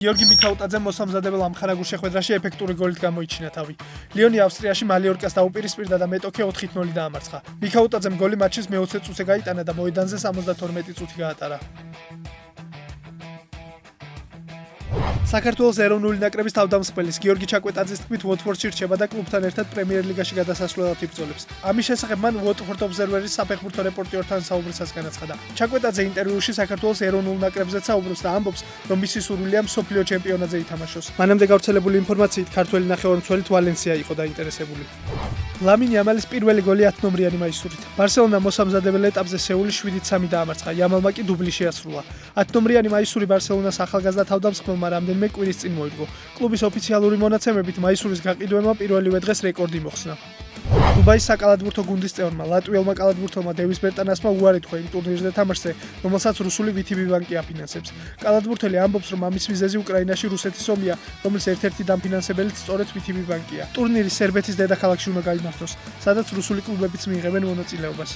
გიორგი მიქაუტაძემ მოსამზადებელ ამხარაგურ შეხვედრაში ეფექტური გოლით გამოიჩინა თავი. ლიონი ავსტრიაში მალიორკას დაუპირისპირდა და მეტოქე 4-0 დაამარცხა. მიქაუტაძემ გოლი მატჩის მე-20 წუთზე გაიტანა და მოედანზე 72 წუთი გაატარა. საქართველოს ეროვნული ნაკრების თავდამსხმელის გიორგი ჩაკვეტაძის თქმით უოტფორდში რჩება და კლუბთან ერთად პრემიერ ლიგაში გადასასვლელად იბრძოლებს. ამის შესახებ მან უოტფორდ ობზერვერის საფეხბურთო რეპორტიორთან საუბრისას განაცხადა. ჩაკვეტაძე ინტერვიუში საქართველოს ეროვნულ ნაკრებზეც საუბრობს და ამბობს, რომ მისი სურვილია მსოფლიო ჩემპიონატზე ითამაშოს. მანამდე გავრცელებული ინფორმაციით ქართველი ნახევარმცველით ვალენსია იყო დაინტერესებული. ლამინ იამალის პირველი გოლი 10 ნომრიანი მაისურით. ბარსელონა მოსამზადებელ ეტაპზე სეულის 7-3 დაამარცხა. იამალმა კი დუბლი შეასრულა. 10 ნომრიანი მაისური ბარსელონას ახალგაზრდა თავდამსხმელმა რამდენიმე კვირის წინ მოიგო. კლუბის ოფიციალური მონაცემებით მაისურის გაყიდვებმა პირველივე დღეს რეკორდი მოხსნა. დუბაის საკალათბურთო გუნდის წევრმა ლატვიელმა კალათბურთელმა დევის ბერტანასმა უარი თქვა იმ ტურნირზე თამაშზე, რომელსაც რუსული VTB ბანკი აფინანსებს. კალათბურთელი ამბობს, რომ ამის მიზეზი უკრაინაში რუსეთის ომია, რომლის ერთ-ერთი დამფინანსებელიც სწორედ VTB ბანკია. ტურნირი სერბეთის დედაქალაქში უნდა გაიმართოს, სადაც რუსული კლუბებიც მიიღებენ მონაწილეობას.